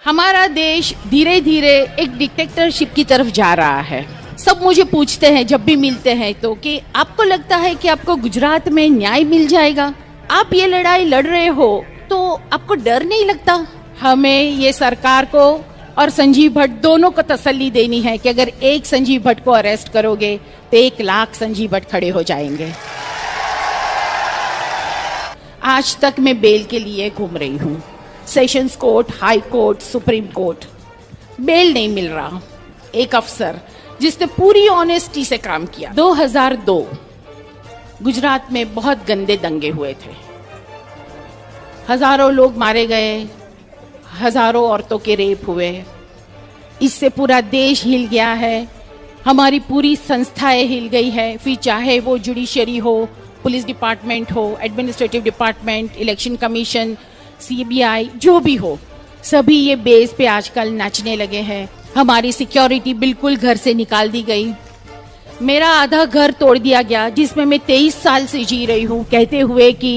हमारा देश धीरे धीरे एक डिक्टेटरशिप की तरफ जा रहा है। सब मुझे पूछते हैं जब भी मिलते हैं तो कि आपको लगता है कि आपको गुजरात में न्याय मिल जाएगा? आप ये लड़ाई लड़ रहे हो तो आपको डर नहीं लगता? हमें ये सरकार को और संजीव भट्ट दोनों को तसल्ली देनी है कि अगर एक संजीव भट्ट को अरेस्ट करोगे तो 1 लाख संजीव भट्ट खड़े हो जाएंगे। आज तक मैं बेल के लिए घूम रही हूँ, sessions court, high court, supreme court, bail नहीं मिल रहा। एक अफसर जिसने पूरी ऑनेस्टी से काम किया। 2002 गुजरात में बहुत गंदे दंगे हुए थे, हजारों लोग मारे गए, हजारों औरतों के रेप हुए। इससे पूरा देश हिल गया है, हमारी पूरी संस्थाएं हिल गई है, फिर चाहे वो जुडिशरी हो, पुलिस डिपार्टमेंट हो, administrative department, election commission, CBI, जो भी हो, सभी ये बेस पे आजकल नाचने लगे हैं। हमारी सिक्योरिटी बिल्कुल घर से निकाल दी गई। मेरा आधा घर तोड़ दिया गया जिसमें मैं 23 साल से जी रही हूँ, कहते हुए कि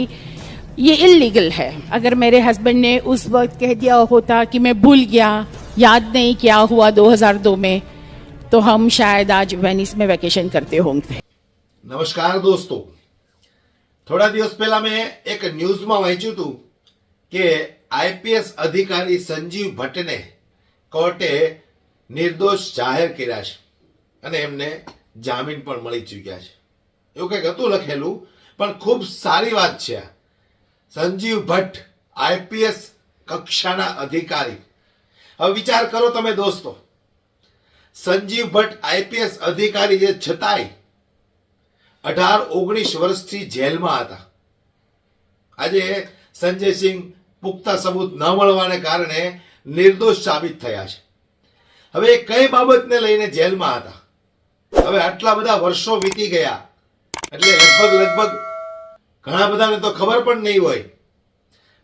ये इलीगल है। अगर मेरे हस्बैंड ने उस वक्त कह दिया होता कि मैं भूल गया, याद नहीं क्या हुआ 2002 में, तो हम शायद आज वेनिस में वेकेशन करते होंगे। નમસ્કાર દોસ્તો, થોડા દિવસ પહેલા મેં એક ન્યૂઝમાં વાંચ્યું હતું કે આઈપીએસ અધિકારી સંજીવ ભટ્ટને કોર્ટે નિર્દોષ જાહેર કર્યા છે અને એમને જામીન પણ મળી ચૂક્યા છે, એવું કંઈક હતું લખેલું, પણ ખૂબ સારી વાત છે. સંજીવ ભટ્ટ આઈપીએસ કક્ષાના અધિકારી. હવે વિચાર કરો તમે દોસ્તો, સંજીવ ભટ્ટ આઈપીએસ અધિકારી જે છતાંય 18-19 વર્ષથી જેલમાં હતા. આજે સંજયસિંહ પુખ્તા સબૂત ન મળવાને કારણે નિર્દોષ સાબિત થયા છે. હવે એ કઈ બાબતને લઈને જેલમાં હતા? હવે આટલા બધા વર્ષો વીતી ગયા એટલે લગભગ ઘણા બધાને તો ખબર પણ નહીં હોય.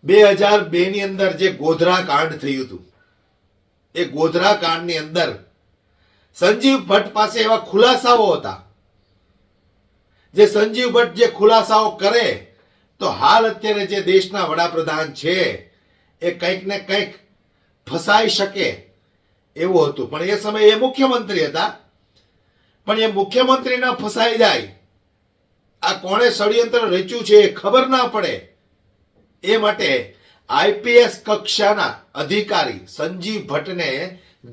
2002 ની અંદર જે ગોધરા કાંડ થયું હતું, એ ગોધરા કાંડની અંદર સંજીવ ભટ્ટ પાસે એવા ખુલાસાઓ હતા જે સંજીવ ભટ્ટ જે ખુલાસાઓ કરે તો હાલ અત્યારે જે દેશના વડાપ્રધાન છે એ કંઈક ને કંઈક ફસાઈ શકે એવું હતું. પણ એ સમયે એ મુખ્યમંત્રી હતા, પણ એ મુખ્યમંત્રી ના ફસાઈ જાય, આ કોણે ષડયંત્ર રચ્યું છે એ ખબર ના પડે, એ માટે આઈપીએસ કક્ષાના અધિકારી સંજીવ ભટ્ટને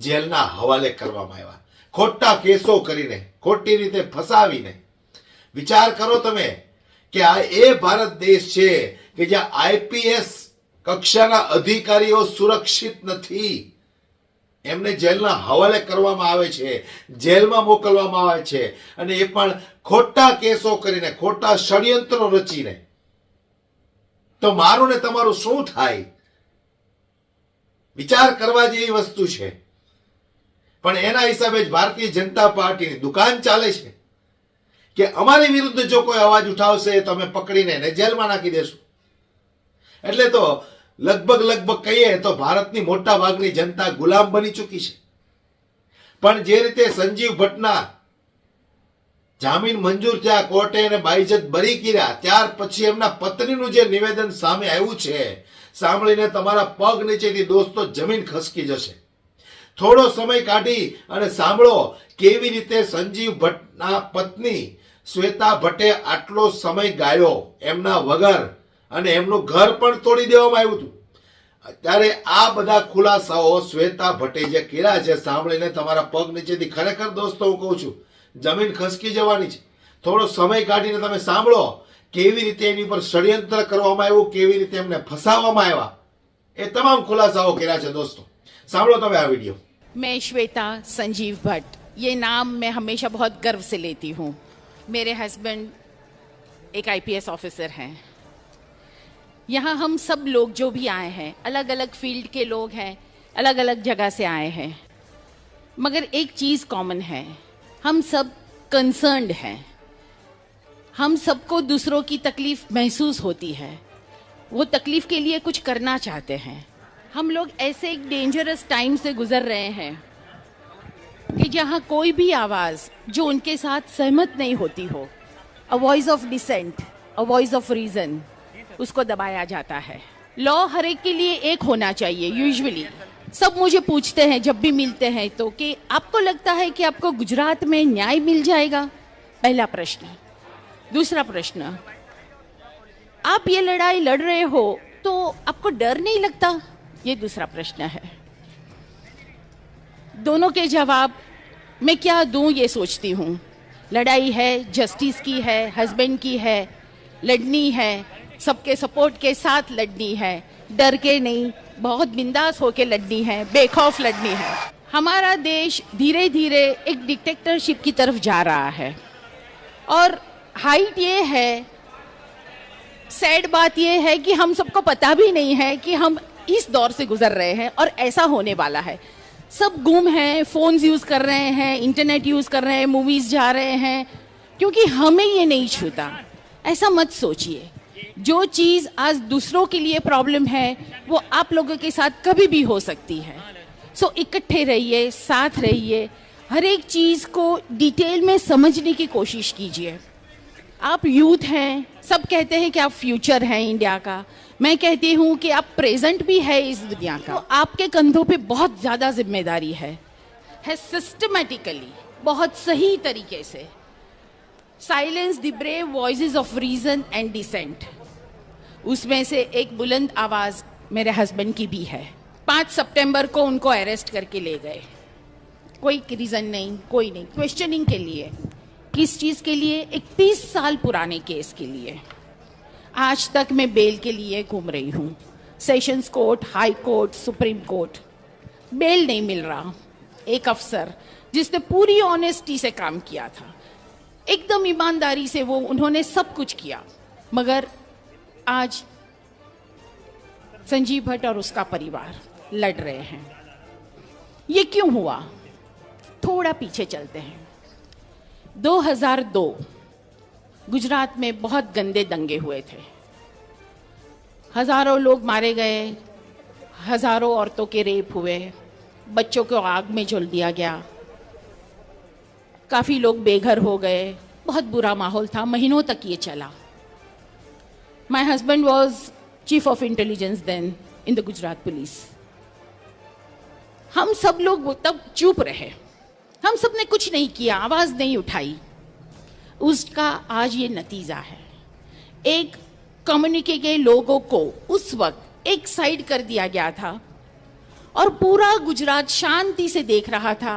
જેલના હવાલે કરવામાં આવ્યા, ખોટા કેસો કરીને, ખોટી રીતે ફસાવીને. વિચાર કરો તમે કે આ એ ભારત દેશ છે કે જ્યાં આઈપીએસ કક્ષાના અધિકારીઓ સુરક્ષિત નથી, એમને જેલના હવાલે કરવામાં આવે છે, જેલમાં મોકલવામાં આવે છે, અને એ પણ ખોટા કેસો કરીને, ખોટા ષડયંત્રો રચીને. તો મારું ને તમારું શું થાય? વિચાર કરવા જેવી વસ્તુ છે. પણ એના હિસાબે જ ભારતીય જનતા પાર્ટીની દુકાન ચાલે છે કે અમારી વિરુદ્ધ જો કોઈ અવાજ ઉઠાવશે તો અમે પકડીને એને જેલમાં નાખી દેશું. એટલે તો લગભગ કહીએ તો ભારતની મોટા ભાગની જનતા ગુલામ બની ચૂકી છે. પણ જે રીતે સંજીવ ભટ્ટના જામીન મંજૂર થયા, કોર્ટે એને બાઇજત બરી કર્યા, ત્યાર પછી એમના પત્નીનું જે નિવેદન સામે આવ્યું છે, સાંભળીને તમારા પગ નીચેથી દોસ્તો જમીન ખસકી જશે. થોડો સમય કાઢી અને સાંભળો કેવી રીતે સંજીવ ભટ્ટના પત્ની શ્વેતા ભટ્ટે આટલો સમય ગાયો એમના વગર, અને એમનું ઘર પણ તોડી દેવામાં આવ્યું હતું. ત્યારે આ બધા ખુલાસાઓ શ્વેતા ભટ્ટે જે કર્યા છે, સાંભળીને તમારા પગ નીચેથી ખરેખર દોસ્તો હું કહું છું જમીન ખસકી જવાની છે. થોડો સમય કાઢીને તમે સાંભળો કેવી રીતે એની પર ષડયંત્ર કરવામાં આવ્યું, કેવી રીતે એમને ફસાવવામાં આવ્યા, એ તમામ ખુલાસાઓ કર્યા છે દોસ્તો. સાંભળો તમે આ વિડીયો. मैं श्वेता संजीव भट्ट, ये नाम मैं हमेशा बहुत गर्व से लेती हूँ. मेरे हस्बैंड एक आईपीएस ऑफिसर हैं. यहाँ हम सब लोग जो भी आए हैं, अलग अलग फील्ड के लोग हैं, अलग अलग जगह से आए हैं, मगर एक चीज़ कॉमन है, हम सब कंसर्न्ड हैं. हम सबको दूसरों की तकलीफ महसूस होती है, वो तकलीफ के लिए कुछ करना चाहते हैं. हम लोग ऐसे एक डेंजरस टाइम से गुजर रहे हैं कि जहाँ कोई भी आवाज़ जो उनके साथ सहमत नहीं होती हो, a voice of dissent, a voice of reason, उसको दबाया जाता है. लॉ हर एक के लिए एक होना चाहिए यूजुअली, सब मुझे पूछते हैं जब भी मिलते हैं तो कि आपको लगता है कि आपको गुजरात में न्याय मिल जाएगा? पहला प्रश्न। दूसरा प्रश्न, आप ये लड़ाई लड़ रहे हो तो आपको डर नहीं लगता? ये दूसरा प्रश्न है। दोनों के जवाब मैं क्या दूं ये सोचती हूँ। लड़ाई है, जस्टिस की है, हस्बैंड की है, लड़नी है, सबके सपोर्ट के साथ लड़नी है, डर के नहीं, बहुत बिंदास होके लड़नी है, बेखौफ लड़नी है। हमारा देश धीरे धीरे एक डिक्टेटरशिप की तरफ जा रहा है और हाइट ये है, सैड बात ये है कि हम सबको पता भी नहीं है कि हम इस दौर से गुजर रहे हैं और ऐसा होने वाला है। सब गुम हैं, फोन्स यूज कर रहे हैं, इंटरनेट यूज कर रहे हैं, मूवीज जा रहे हैं, क्योंकि हमें ये नहीं छूता। ऐसा मत सोचिए। जो चीज आज दूसरों के लिए प्रॉब्लम है वो आप लोगों के साथ कभी भी हो सकती है। सो इकट्ठे रहिए, साथ रहिए, हर एक चीज को डिटेल में समझने की कोशिश कीजिए। आप यूथ हैं, सब कहते हैं कि आप फ्यूचर हैं इंडिया का। मैं कहती हूँ कि आप प्रेजेंट भी है इस दुनिया का। तो आपके कंधों पे बहुत ज्यादा जिम्मेदारी है सिस्टमैटिकली, बहुत सही तरीके से silence the brave voices of reason and dissent. उसमें से एक बुलंद आवाज मेरे हस्बैंड की भी है। 5 सितंबर को उनको अरेस्ट करके ले गए, कोई रीजन नहीं, कोई नहीं, क्वेश्चनिंग के लिए। किस चीज के लिए? 31 साल पुराने केस के लिए। आज तक मैं बेल के लिए घूम रही हूँ, sessions court, high court, supreme court, bail नहीं मिल रहा। एक अफसर जिसने पूरी ऑनेस्टी से काम किया था, एकदम ईमानदारी से उन्होंने सब कुछ किया, मगर आज संजीव भट्ट और उसका परिवार लड़ रहे हैं। ये क्यों हुआ? थोड़ा पीछे चलते हैं। 2002 गुजरात में बहुत गंदे दंगे हुए थे। हजारों लोग मारे गए, हजारों औरतों के रेप हुए, बच्चों को आग में झोल दिया गया, काफी लोग बेघर हो गए, बहुत बुरा माहौल था। महीनों तक ये चला। My husband was chief of intelligence then in the Gujarat police. हम सब लोग तब चुप रहे, हम सब ने कुछ नहीं किया, आवाज नहीं उठाई। उसका आज ये नतीजा है। एक कम्युनिटी के लोगों को उस वक्त एक साइड कर दिया गया था और पूरा गुजरात शांति से देख रहा था।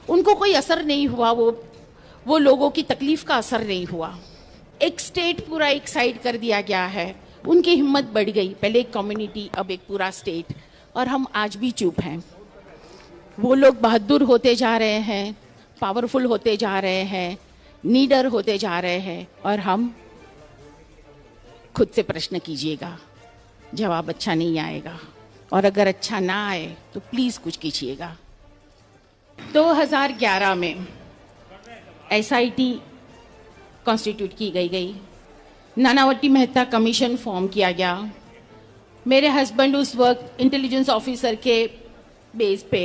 उनको कोई असर नहीं हुआ, वो लोगों की तकलीफ का असर नहीं हुआ। एक स्टेट पूरा एक साइड कर दिया गया है। उनकी हिम्मत बढ़ गई, पहले एक कम्युनिटी, अब एक पूरा स्टेट, और हम आज भी चुप हैं। वो लोग बहादुर होते जा रहे हैं, पावरफुल होते जा रहे हैं, नीडर होते जा रहे हैं, और हम खुद से प्रश्न कीजिएगा, जवाब अच्छा नहीं आएगा, और अगर अच्छा ना आए तो प्लीज कुछ कीजिएगा। 2011 में SIT कॉन्स्टिट्यूट की गई, नानावती मेहता कमीशन फॉर्म किया गया। मेरे हस्बैंड उस वक्त इंटेलिजेंस ऑफिसर के बेस पे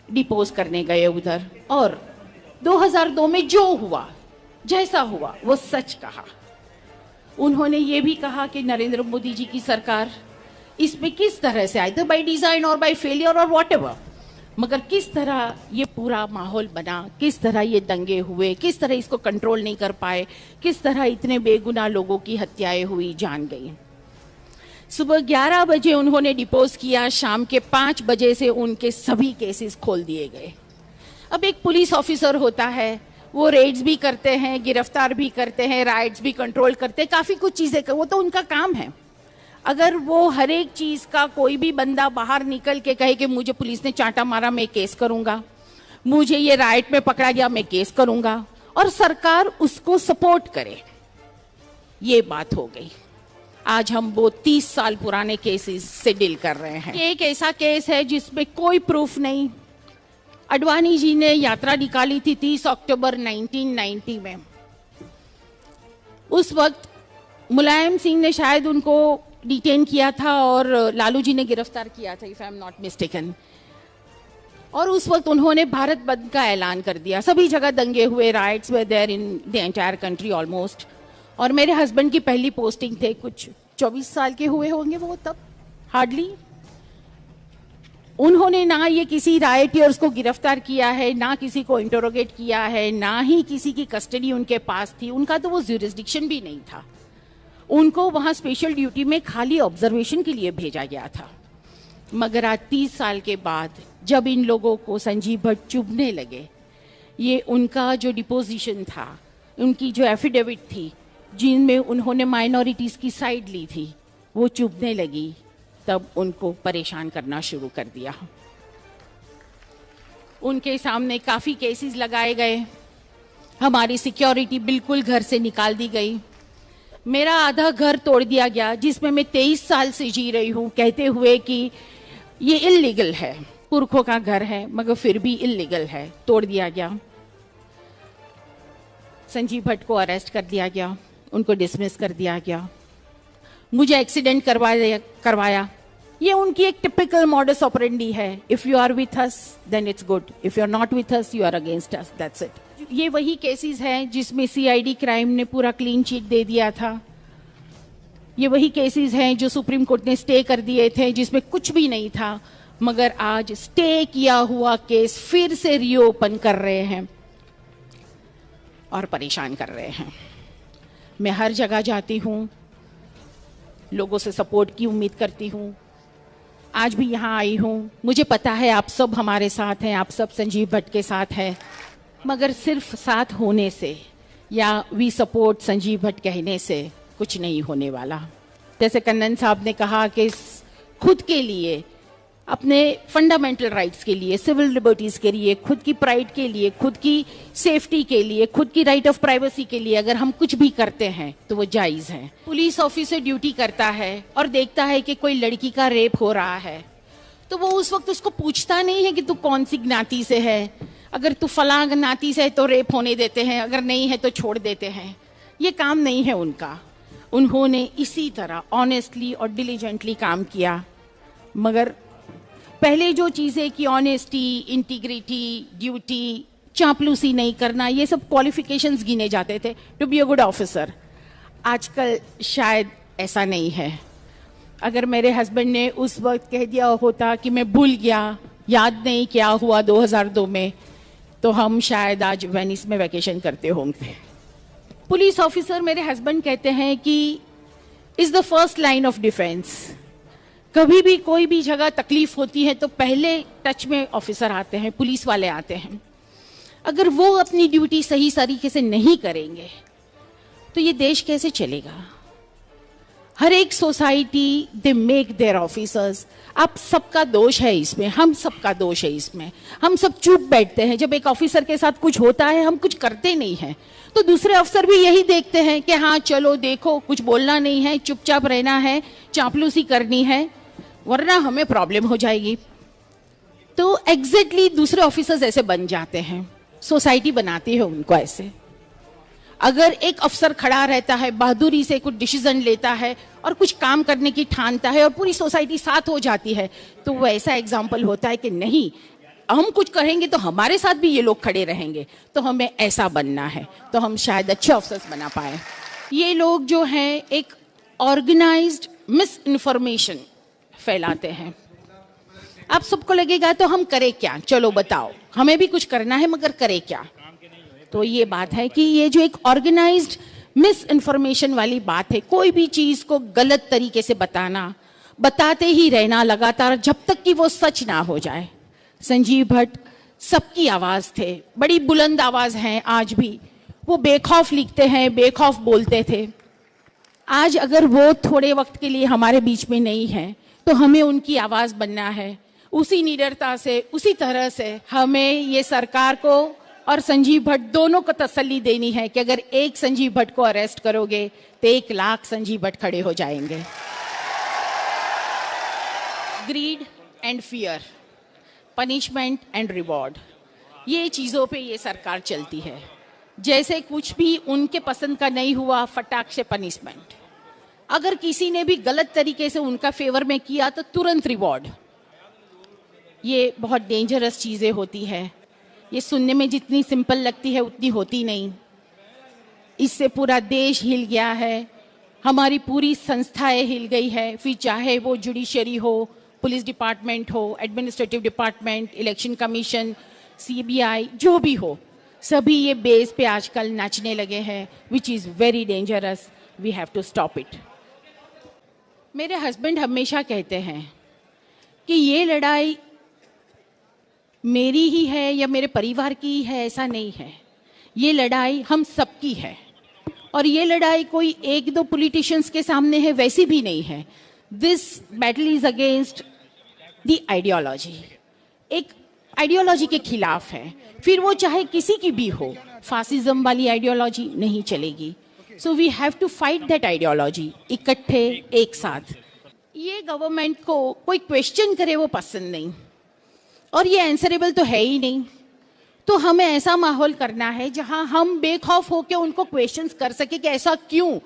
डिपोज करने गए उधर, और 2002 में जो हुआ, जैसा हुआ, वो सच कहा। उन्होंने ये भी कहा कि नरेंद्र मोदी जी की सरकार इसमें किस तरह से, आइदर बाय डिजाइन और बाय फेलियर और व्हाटएवर, मगर किस तरह ये पूरा माहौल बना, किस तरह ये दंगे हुए, किस तरह इसको कंट्रोल नहीं कर पाए, किस तरह इतने बेगुनाह लोगों की हत्याएं हुई, जान गई। सुबह 11 बजे उन्होंने डिपोज किया, शाम के 5 बजे से उनके सभी केसेस खोल दिए गए। अब एक पुलिस ऑफिसर होता है, वो रेड्स भी करते हैं, गिरफ्तार भी करते हैं, राइट्स भी कंट्रोल करते हैं, काफी कुछ चीजें वो तो उनका काम है। अगर वो हर एक चीज का कोई भी बंदा बाहर निकल के कहे कि मुझे पुलिस ने चांटा मारा, मैं केस करूंगा, मुझे ये राइट में पकड़ा गया, मैं केस करूंगा, और सरकार उसको सपोर्ट करे, ये बात हो गई। आज हम वो 30 साल पुराने केसेस से डील कर रहे हैं। एक ऐसा केस है जिसमें कोई प्रूफ नहीं। अडवाणी जी ने यात्रा निकाली थी 30 अक्टूबर 1990 में। उस वक्त मुलायम सिंह ने शायद उनको डिटेन किया था और लालू जी ने गिरफ्तार किया था, if I am not mistaken. और उस वक्त उन्होंने भारत बंद का ऐलान कर दिया। सभी जगह दंगे हुए, riots were there in the entire country almost. और मेरे हस्बैंड की पहली पोस्टिंग थे, कुछ 24 साल के हुए होंगे वो तब, हार्डली। उन्होंने ना ये किसी राइटियर्स को गिरफ्तार किया है, ना किसी को इंटरोगेट किया है, ना ही किसी की कस्टडी उनके पास थी। उनका तो वो ज्यूरिसडिक्शन भी नहीं था। उनको वहां स्पेशल ड्यूटी में खाली ऑब्जर्वेशन के लिए भेजा गया था। मगर आज 30 साल के बाद जब इन लोगों को संजीव भट्ट चुभने लगे, ये उनका जो डिपोजिशन था, उनकी जो एफिडेविट थी, जिनमें उन्होंने माइनॉरिटीज की साइड ली थी, वो चुभने लगी, तब उनको परेशान करना शुरू कर दिया। उनके सामने काफी केसेस लगाए गए, हमारी सिक्योरिटी बिल्कुल घर से निकाल दी गई, मेरा आधा घर तोड़ दिया गया जिसमें मैं 23 साल से जी रही हूँ, कहते हुए कि ये इल्लीगल है, पुरखों का घर है मगर फिर भी इल्लीगल है, तोड़ दिया गया। संजीव भट्ट को अरेस्ट कर दिया गया, उनको डिसमिस कर दिया गया, मुझे एक्सीडेंट करवाया। ये उनकी एक टिपिकल मॉडस ऑपरेंडी है। If you are with us then it's good, if you are not with us you are against us, that's it. ये वही केसेस हैं जिसमें सीआईडी क्राइम ने पूरा क्लीन चिट दे दिया था। ये वही केसेस हैं जो सुप्रीम कोर्ट ने स्टे कर दिए थे, जिसमें कुछ भी नहीं था, मगर आज स्टे किया हुआ केस फिर से रीओपन कर रहे हैं और परेशान कर रहे हैं। मैं हर जगह जाती हूँ, लोगों से सपोर्ट की उम्मीद करती हूँ। आज भी यहाँ आई हूँ, मुझे पता है आप सब हमारे साथ हैं, आप सब संजीव भट्ट के साथ हैं, मगर सिर्फ साथ होने से या वी सपोर्ट संजीव भट्ट कहने से कुछ नहीं होने वाला। जैसे कन्नन साहब ने कहा कि खुद के लिए, अपने फंडामेंटल राइट्स के लिए, सिविल लिबर्टीज के लिए, खुद की प्राइड के लिए, खुद की सेफ्टी के लिए, खुद की राइट ऑफ प्राइवेसी के लिए अगर हम कुछ भी करते हैं तो वो जायज है। पुलिस ऑफिसर ड्यूटी करता है और देखता है कि कोई लड़की का रेप हो रहा है, तो वो उस वक्त उसको पूछता नहीं है कि तू कौन सी ज्ञाति से है, अगर तू फलां ज्ञाति से है तो रेप होने देते हैं, अगर नहीं है तो छोड़ देते हैं। ये काम नहीं है उनका। उन्होंने इसी तरह ऑनेस्टली और डिलीजेंटली काम किया। मगर पहले जो चीज़ें कि ऑनेस्टी, इंटीग्रिटी, ड्यूटी, चापलूसी नहीं करना, ये सब क्वालिफिकेशंस गिने जाते थे to be a good officer. आजकल शायद ऐसा नहीं है। अगर मेरे हस्बैंड ने उस वक्त कह दिया होता कि मैं भूल गया, याद नहीं क्या हुआ 2002 में, तो हम शायद आज वेनिस में वैकेशन करते होंगे। पुलिस ऑफिसर, मेरे हस्बैंड कहते हैं कि is the first line of defence. कभी भी कोई भी जगह तकलीफ होती है तो पहले टच में ऑफिसर आते हैं, पुलिस वाले आते हैं। अगर वो अपनी ड्यूटी सही तरीके से नहीं करेंगे तो ये देश कैसे चलेगा? हर एक society they make their officers. आप सबका दोष है इसमें, हम सबका दोष है इसमें। हम सब चुप बैठते हैं। जब एक ऑफिसर के साथ कुछ होता है हम कुछ करते नहीं हैं, तो दूसरे अफसर भी यही देखते हैं कि हाँ चलो देखो, कुछ बोलना नहीं है, चुपचाप रहना है, चापलूसी करनी है, वरना हमें प्रॉब्लम हो जाएगी। तो एग्जैक्टली दूसरे ऑफिसर्स ऐसे बन जाते हैं, सोसाइटी बनाती है उनको ऐसे। अगर एक अफसर खड़ा रहता है, बहादुरी से कुछ डिसीजन लेता है और कुछ काम करने की ठानता है और पूरी सोसाइटी साथ हो जाती है, तो वो ऐसा एग्जाम्पल होता है कि नहीं, हम कुछ करेंगे तो हमारे साथ भी ये लोग खड़े रहेंगे, तो हमें ऐसा बनना है, तो हम शायद अच्छे अफसर्स बना पाए। ये लोग जो हैं एक ऑर्गेनाइज्ड मिस इन्फॉर्मेशन फैलाते हैं। आप सबको लगेगा तो हम करें क्या, चलो बताओ, हमें भी कुछ करना है मगर करें क्या? तो ये बात है कि ये जो एक ऑर्गेनाइज्ड मिस इन्फॉर्मेशन वाली बात है, कोई भी चीज को गलत तरीके से बताना, बताते ही रहना लगातार जब तक कि वो सच ना हो जाए। संजीव भट्ट सबकी आवाज थे, बड़ी बुलंद आवाज हैं आज भी। वो बेखौफ लिखते हैं, बेखौफ बोलते थे। आज अगर वो थोड़े वक्त के लिए हमारे बीच में नहीं है तो हमें उनकी आवाज बनना है। उसी निडरता से, उसी तरह से हमें ये सरकार को और संजीव भट्ट दोनों को तसल्ली देनी है कि अगर एक संजीव भट्ट को अरेस्ट करोगे तो 1 लाख संजीव भट्ट खड़े हो जाएंगे। Grid and fear, punishment and reward, ये चीज़ों पे ये सरकार चलती है। जैसे कुछ भी उनके पसंद का नहीं हुआ, फटाक से पनिशमेंट। अगर किसी ने भी गलत तरीके से उनका फेवर में किया तो तुरंत रिवॉर्ड। ये बहुत डेंजरस चीज़ें होती है। ये सुनने में जितनी सिंपल लगती है उतनी होती नहीं। इससे पूरा देश हिल गया है, हमारी पूरी संस्थाएं हिल गई है, फिर चाहे वो जुडिशरी हो, पुलिस डिपार्टमेंट हो, administrative department, election commission, CBI, जो भी हो, सभी ये बेस पे आजकल नाचने लगे हैं, which is very dangerous. We have to stop it. मेरे हस्बैंड हमेशा कहते हैं कि ये लड़ाई मेरी ही है या मेरे परिवार की ही है, ऐसा नहीं है. ये लड़ाई हम सबकी है. और ये लड़ाई कोई एक दो पॉलिटिशियंस के सामने है, वैसी भी नहीं है. This battle is against the ideology. एक आइडियोलॉजी के खिलाफ है, फिर वो चाहे किसी की भी हो. फासिज्म वाली आइडियोलॉजी नहीं चलेगी. So we have to fight that ideology, इकट्ठे एक साथ. ये गवर्नमेंट को कोई क्वेश्चन करे वो पसंद नहीं, और ये आंसरेबल तो है ही नहीं. तो हमें ऐसा माहौल करना है जहां हम बेखौफ होकर उनको क्वेश्चंस कर सके कि ऐसा क्यों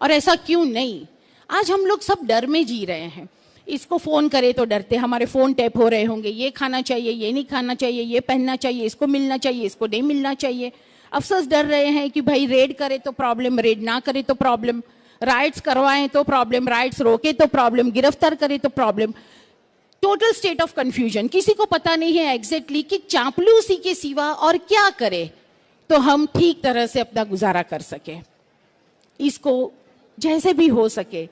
और ऐसा क्यों नहीं. आज हम लोग सब डर में जी रहे हैं. इसको फ़ोन करे तो डरते, हमारे फ़ोन टैप हो रहे होंगे, ये खाना चाहिए, ये नहीं खाना चाहिए, ये पहनना चाहिए, इसको मिलना चाहिए, इसको नहीं मिलना चाहिए. अफसोस डर रहे हैं कि भाई रेड करे तो प्रॉब्लम, रेड ना करे तो प्रॉब्लम, राइट्स करवाएं तो प्रॉब्लम, राइट्स रोके तो प्रॉब्लम, गिरफ्तार करे तो problem. Total state of confusion. किसी को पता नहीं है एग्जैक्टली कि चापलूसी के सिवा और क्या करे तो हम ठीक तरह से अपना गुजारा कर सके. इसको जैसे भी हो सके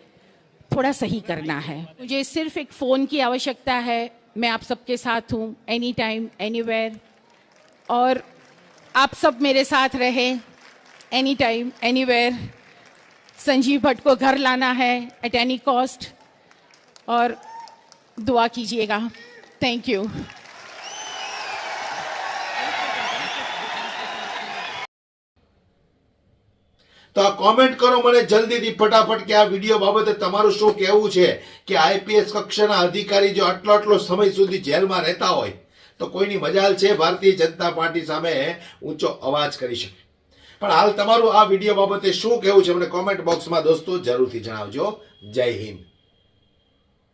थोड़ा सही करना है. मुझे सिर्फ एक फ़ोन की आवश्यकता है. मैं आप सबके साथ हूँ, एनी टाइम एनीवेयर, और आप सब मेरे साथ रहें any time anywhere. Sanjeev Bhatt को घर लाना है एट एनी कॉस्ट, और दुआ कीजिएगा. Thank you. તો આ કોમેન્ટ કરો મને જલ્દીથી ફટાફટ કે આ વિડીયો બાબતે તમારું શું કહેવું છે કે આઈપીએસ કક્ષાના અધિકારી જો આટલો આટલો સમય સુધી જેલમાં રહેતા હોય તો કોઈની મજાલ છે ભારતીય જનતા પાર્ટી સામે ઊંચો અવાજ કરી શકે. પણ હાલ તમારું આ વિડીયો બાબતે શું કહેવું છે મને કોમેન્ટ બોક્સમાં દોસ્તો જરૂરથી જણાવજો. જય હિન્દ.